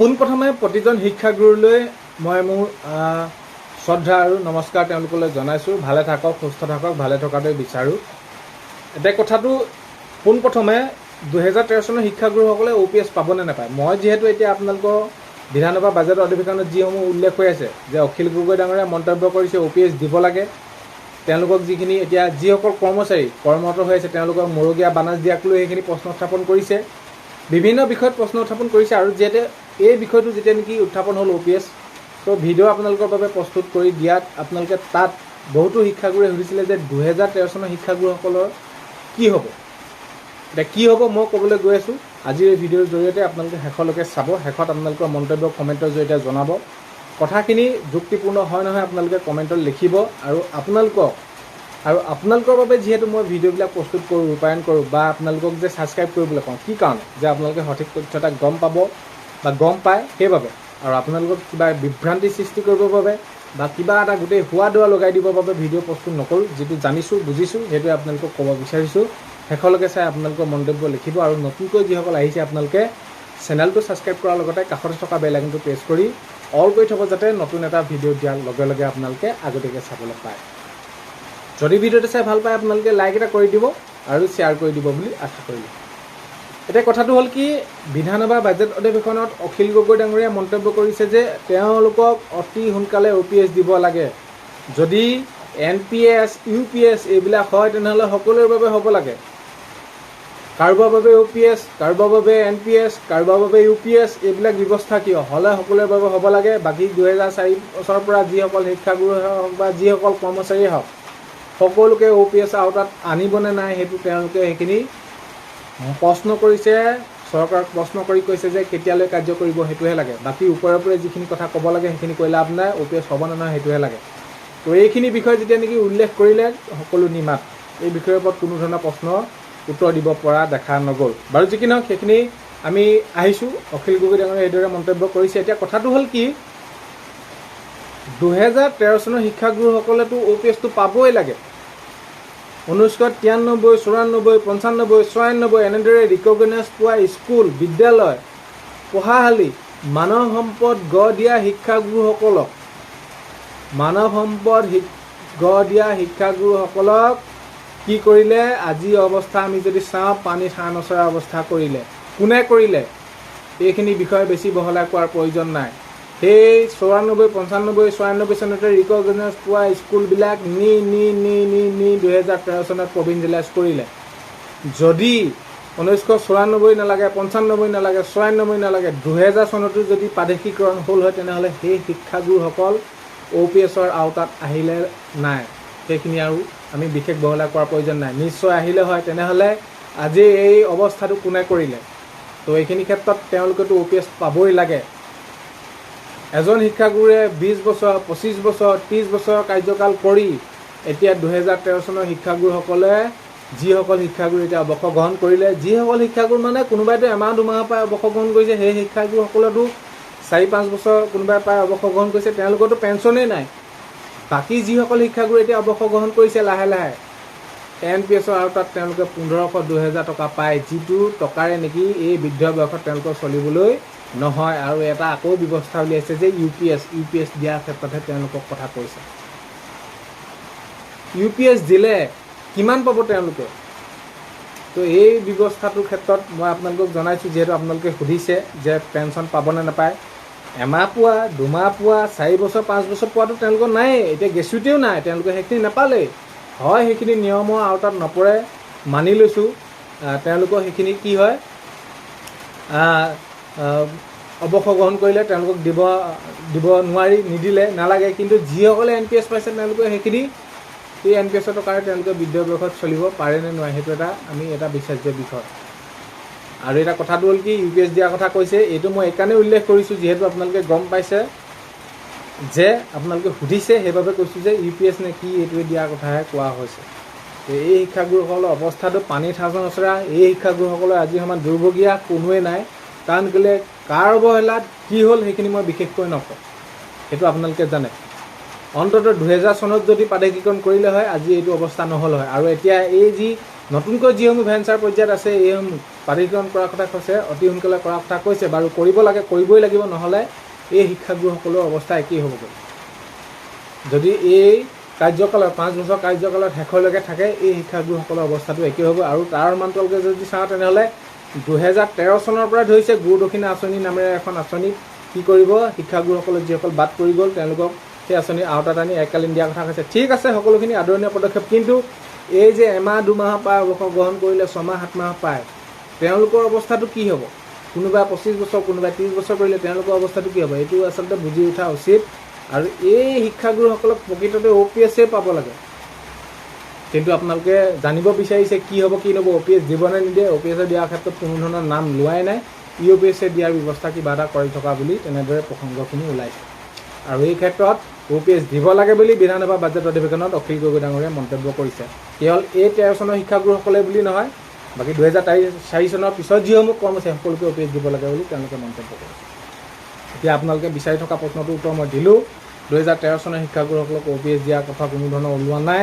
পোনপ্ৰথমে প্ৰতিজন শিক্ষাগুৰুলৈ মই মোৰ শ্ৰদ্ধা আৰু নমস্কাৰ তেওঁলোকলৈ জনাইছোঁ। ভালে থাকক, সুস্থ থাকক, ভালে থকাটোৱে বিচাৰোঁ। এতিয়া কথাটো পোনপ্ৰথমে 2013 চনৰ শিক্ষাগুৰুসকলে OPS পাবনে নাপায়। মই যিহেতু এতিয়া আপোনালোকৰ বিধানসভা বাজেট অধিৱেশনত যিসমূহ উল্লেখ হৈ আছে যে অখিল গগৈ ডাঙৰীয়াই মন্তব্য কৰিছে OPS দিব লাগে, তেওঁলোকক যিখিনি এতিয়া যিসকল কৰ্মচাৰী কৰ্মৰত হৈ আছে তেওঁলোকক মৰগীয়া বানাজ দিয়াক লৈ সেইখিনি প্ৰশ্ন উত্থাপন কৰিছে, বিভিন্ন বিষয়ত প্ৰশ্ন উত্থাপন কৰিছে। আৰু যিহেতু এই বিষয়টো যেতিয়া নেকি উত্থাপন হ'ল OPS, তো ভিডিঅ' আপোনালোকৰ বাবে প্ৰস্তুত কৰি দিয়াত আপোনালোকে তাত বহুতো শিক্ষাগুৰুৱে সুধিছিলে যে 2013 চনৰ শিক্ষাগুৰুসকলৰ কি হ'ব। এতিয়া কি হ'ব মই ক'বলৈ গৈ আছোঁ। আজিৰ এই ভিডিঅ'ৰ জৰিয়তে আপোনালোকে শেষলৈকে চাব। শেষত আপোনালোকৰ মন্তব্য কমেণ্টৰ জৰিয়তে জনাব। কথাখিনি যুক্তিপূৰ্ণ হয় নহয় আপোনালোকে কমেণ্টত লিখিব। আৰু আপোনালোকৰ বাবে যিহেতু মই ভিডিঅ'বিলাক প্ৰস্তুত কৰোঁ, ৰূপায়ণ কৰোঁ, বা আপোনালোকক যে ছাবস্ক্ৰাইব কৰিবলৈ কওঁ, কি কাৰণে যে আপোনালোকে সঠিক তথ্য এটা গম পাব বা গম পায় সেইবাবে, আৰু আপোনালোকক কিবা বিভ্ৰান্তি সৃষ্টি কৰিবৰ বাবে বা কিবা এটা গোটেই হোৱা দোৱা লগাই দিবৰ বাবে ভিডিঅ' প্ৰস্তুত নকৰোঁ। যিটো জানিছোঁ বুজিছোঁ সেইটোৱে আপোনালোকক ক'ব বিচাৰিছোঁ। শেষলৈকে চাই আপোনালোকৰ মন্তব্য লিখিব। আৰু নতুনকৈ যিসকল আহিছে আপোনালোকে চেনেলটো ছাবস্ক্ৰাইব কৰাৰ লগতে কাষতে থকা বেল আইকনটো প্ৰেছ কৰি অল কৰি থ'ব, যাতে নতুন এটা ভিডিঅ' দিয়াৰ লগে লগে আপোনালোকে আগতীয়াকৈ চাবলৈ পায়। যদি ভিডিঅ'টো চাই ভাল পায় আপোনালোকে লাইক এটা কৰি দিব আৰু শ্বেয়াৰ কৰি দিব বুলি আশা কৰিলোঁ। এতিয়া কথাটো হ'ল কি, বিধানসভা বাজেট অধিৱেশনত অখিল গগৈ ডাঙৰীয়াই মন্তব্য কৰিছে যে তেওঁলোকক অতি সোনকালে OPS দিব লাগে। যদি NPS, UPS এইবিলাক হয় তেনেহ'লে সকলোৰে বাবে হ'ব লাগে। কাৰোবাৰ বাবে OPS, কাৰোবাৰ বাবে NPS, কাৰোবাৰ বাবে UPS এইবিলাক ব্যৱস্থা কিয় হ'লে সকলোৰে বাবে হ'ব লাগে। বাকী 2004 বছৰৰ পৰা যিসকল শিক্ষাগুৰু হওক বা যিসকল কৰ্মচাৰীয়ে হওক সকলোকে OPS আওতাত আনিবনে নাই সেইটো তেওঁলোকে সেইখিনি প্ৰশ্ন কৰিছে। চৰকাৰক প্ৰশ্ন কৰি কৈছে যে কেতিয়ালৈ কাৰ্য কৰিব সেইটোহে লাগে। বাকী ওপৰে যিখিনি কথা ক'ব লাগে সেইখিনি কৈ লাভ নাই। OPS হ'ব নে নহয় সেইটোহে লাগে। তো এইখিনি বিষয় যেতিয়া নেকি উল্লেখ কৰিলে সকলো নিমাত, এই বিষয়ৰ ওপৰত কোনো ধৰণৰ প্ৰশ্ন উত্তৰ দিব পৰা দেখা নগ'ল। বাৰু যি কি নহওক সেইখিনি আমি আহিছোঁ। অখিল গগৈ ডাঙৰীয়াই এইদৰে মন্তব্য কৰিছে। এতিয়া কথাটো হ'ল কি, 2013 চনৰ শিক্ষাগুৰুসকলেতো OPSটো পাবই লাগে। 1993, 94, 95, 96 এনেদৰে ৰিকগনাইজ পোৱা স্কুল, বিদ্যালয়, পঢ়াশালী, মানৱ সম্পদ গঢ় দিয়া শিক্ষাগুৰুসকলক কি কৰিলে, আজি অৱস্থা আমি যদি চাওঁ পানীত হাঁহ নচৰা অৱস্থা কৰিলে। কোনে কৰিলে এইখিনি বিষয়ে বেছি বহলাই কোৱাৰ প্ৰয়োজন নাই। সেই 94, 95, 96 চনতে ৰিকগনাইজ পোৱা স্কুলবিলাক নি 2013 চনত প্ৰভিঞ্চিয়েলাইজ কৰিলে। যদি 1994 নালাগে, 95 নালাগে, 96 নালাগে, 2000 চনতো যদি প্ৰাদেশিকৰণ হ'ল হয় তেনেহ'লে সেই শিক্ষাগুৰুসকল OPSৰ আওতাত আহিলে নাই। সেইখিনি আৰু আমি বিশেষ বহলাই কোৱাৰ প্ৰয়োজন নাই। নিশ্চয় আহিলে হয় তেনেহ'লে আজি এই অৱস্থাটো কোনে কৰিলে। তো এইখিনি ক্ষেত্ৰত তেওঁলোকেতো OPS পাবই লাগে। এজন শিক্ষাগুৰুৱে 20 বছৰ, 25 বছৰ, 30 বছৰ কাৰ্যকাল কৰি এতিয়া 2013 চনৰ শিক্ষাগুৰুসকলে যিসকল শিক্ষাগুৰু এতিয়া অৱসৰ গ্ৰহণ কৰিলে, যিসকল শিক্ষাগুৰু মানে কোনোবাইতো এমাহ দুমাহৰ পৰা অৱসৰ গ্ৰহণ কৰিছে, সেই শিক্ষাগুৰুসকলেতো 4-5 বছৰ কোনোবাই প্ৰায় অৱসৰ গ্ৰহণ কৰিছে, তেওঁলোকৰতো পেঞ্চনেই নাই। বাকী যিসকল শিক্ষাগুৰু এতিয়া অৱসৰ গ্ৰহণ কৰিছে লাহে লাহে NPSৰ আওতাত তেওঁলোকে 1500-2000 টকা পায়, যিটো টকাৰে নেকি এই বৃদ্ধ বয়সত তেওঁলোকৰ চলিবলৈ নহয়। আৰু এটা আকৌ ব্যৱস্থা উলিয়াইছে যে UPS দিয়াৰ ক্ষেত্ৰতহে তেওঁলোকক কথা কৈছে। UPS দিলে কিমান পাব তেওঁলোকে। তো এই ব্যৱস্থাটোৰ ক্ষেত্ৰত মই আপোনালোকক জনাইছোঁ, যিহেতু আপোনালোকে সুধিছে যে পেঞ্চন পাবনে নাপায়। এমাহ পোৱা, 2 মাহ পোৱা, 4 বছৰ, 5 বছৰ পোৱাটো তেওঁলোকৰ নায়েই। এতিয়া গেছুইটিও নাই, তেওঁলোকে সেইখিনি নাপালেই। হয় সেইখিনি নিয়মৰ আওতাত নপৰে, মানি লৈছোঁ। তেওঁলোকৰ সেইখিনি কি হয়, অৱসৰ গ্ৰহণ কৰিলে তেওঁলোকক দিব নোৱাৰি, নিদিলে নালাগে। কিন্তু যিসকলে NPS পাইছে তেওঁলোকে সেইখিনি এই NPSৰ টকাৰে তেওঁলোকে বৃদ্ধ বয়সত চলিব পাৰে নে নোৱাৰে সেইটো এটা বিচাৰ্য বিষয়। আৰু এটা কথাটো হ'ল কি, UPS দিয়াৰ কথা কৈছে, এইটো মই এইকাৰণে উল্লেখ কৰিছোঁ যিহেতু আপোনালোকে গম পাইছে যে আপোনালোকে সুধিছে, সেইবাবে কৈছোঁ যে UPS নে কি এইটোৱে দিয়াৰ কথাহে কোৱা হৈছে। এই শিক্ষাগুৰুসকলৰ অৱস্থাটো পানীত হাঁহ নচৰা। এই শিক্ষাগুৰুসকলৰ আজি সময়ত দুৰ্ভগীয়া কোনোৱে নাই। কাৰণ কেলৈ, কাৰ অৱহেলাত কি হ'ল সেইখিনি মই বিশেষকৈ নকওঁ, সেইটো আপোনালোকে জানে। অন্ততঃ 2000 চনত যদি প্ৰাদেশিকৰণ কৰিলে হয় আজি এইটো অৱস্থা নহ'ল হয়। আৰু এতিয়া এই যি নতুনকৈ যিসমূহ ভেঞ্চাৰ পৰ্যায়ত আছে এইসমূহ প্ৰাধিকৰণ কৰাৰ কথা কৈছে, অতি সোনকালে কৰাৰ কথা কৈছে। বাৰু কৰিব লাগে, কৰিবই লাগিব, নহ'লে এই শিক্ষাগুৰুসকলৰ অৱস্থা একেই হ'বগৈ। যদি এই কাৰ্যকালত 5 বছৰ কাৰ্যকালত শেষলৈকে থাকে, এই শিক্ষাগুৰুসকলৰ অৱস্থাটো একেই হ'ব। আৰু তাৰ মান্তলকে যদি চাওঁ তেনেহ'লে 2013 চনৰ পৰা ধৰিছে গুৰু দক্ষিণা আঁচনি নামেৰে এখন আঁচনি কি কৰিব, শিক্ষাগুৰুসকলক যিসকল বাদ পৰি গ'ল তেওঁলোকক সেই আঁচনিৰ আওতাত আনি এককালীন দিয়াৰ কথা কৈছে। ঠিক আছে, সকলোখিনি আদৰণীয় পদক্ষেপ, কিন্তু এই যে এমাহ 2 মাহৰ পৰা অৱসৰ গ্ৰহণ কৰিলে 6 মাহ 7 মাহ পায়, তেওঁলোকৰ অৱস্থাটো কি হ'ব? কোনোবাই 25 বছৰ, কোনোবাই 30 বছৰ কৰিলে তেওঁলোকৰ অৱস্থাটো কি হ'ব? এইটো আচলতে বুজি উঠা উচিত। আৰু এই শিক্ষাগুৰুসকলক প্ৰকৃততে OPS পাব লাগে, কিন্তু আপোনালোকে জানিব বিচাৰিছে কি হ'ব কি নহ'ব, OPS দিব নে নিদিয়ে। OPS দিয়াৰ ক্ষেত্ৰত কোনো ধৰণৰ নাম লোৱাই নাই, EOPS দিয়াৰ ব্যৱস্থা কিবা এটা কৰি থকা বুলি তেনেদৰে প্ৰসংগখিনি ওলাইছে। আৰু এই ক্ষেত্ৰত OPS দিব লাগে বুলি বিধানসভা বাজেট অধিৱেশনত অখিল গগৈ ডাঙৰীয়াই মন্তব্য কৰিছে। কেৱল এই 13 চনৰ শিক্ষাগুৰুসকলে বুলি নহয়, বাকী 2004 চনৰ পিছত যিসমূহ কৰ্ম আছে সকলোকে OPS দিব লাগে বুলি তেওঁলোকে মন্তব্য কৰিছে। এতিয়া আপোনালোকে বিচাৰি থকা প্ৰশ্নটোৰ উত্তৰ মই দিলোঁ। 2013 চনৰ শিক্ষাগুৰুসকলক OPS দিয়াৰ কথা কোনো ধৰণৰ ওলোৱা নাই,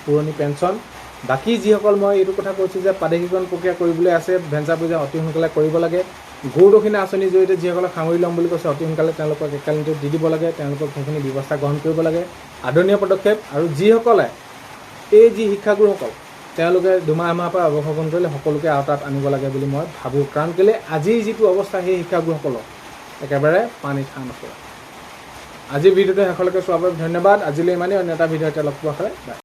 পুৰণি পেঞ্চন। বাকী যিসকল মই এইটো কথা কৈছোঁ যে প্ৰাদেশিকৰণ প্ৰক্ৰিয়া কৰিবলৈ আছে, ভেঞ্চাৰ পৰ্যায় অতি সোনকালে কৰিব লাগে। গুৰু দক্ষিণা আঁচনিৰ জৰিয়তে যিসকলক সামৰি ল'ম বুলি কৈছে অতি সোনকালে তেওঁলোকক এককালীনটো দি দিব লাগে, তেওঁলোকক সেইখিনি ব্যৱস্থা গ্ৰহণ কৰিব লাগে, আদৰণীয় পদক্ষেপ। আৰু যিসকলে এই যি শিক্ষাগুৰুসকল তেওঁলোকে 2 মাহ এমাহৰ পৰা অৱসৰ গ্ৰহণ কৰিলে সকলোকে আওতাত আনিব লাগে বুলি মই ভাবোঁ। কাৰণ কেলৈ আজিৰ যিটো অৱস্থা সেই শিক্ষাগুৰুসকলক একেবাৰে পানীত হাঁহ নপৰে। আজিৰ ভিডিঅ'টো শেষলৈকে চোৱাৰ বাবে ধন্যবাদ। আজিলৈ ইমানেই, অন্য এটা ভিডিঅ' এতিয়া লগ পোৱা হয়।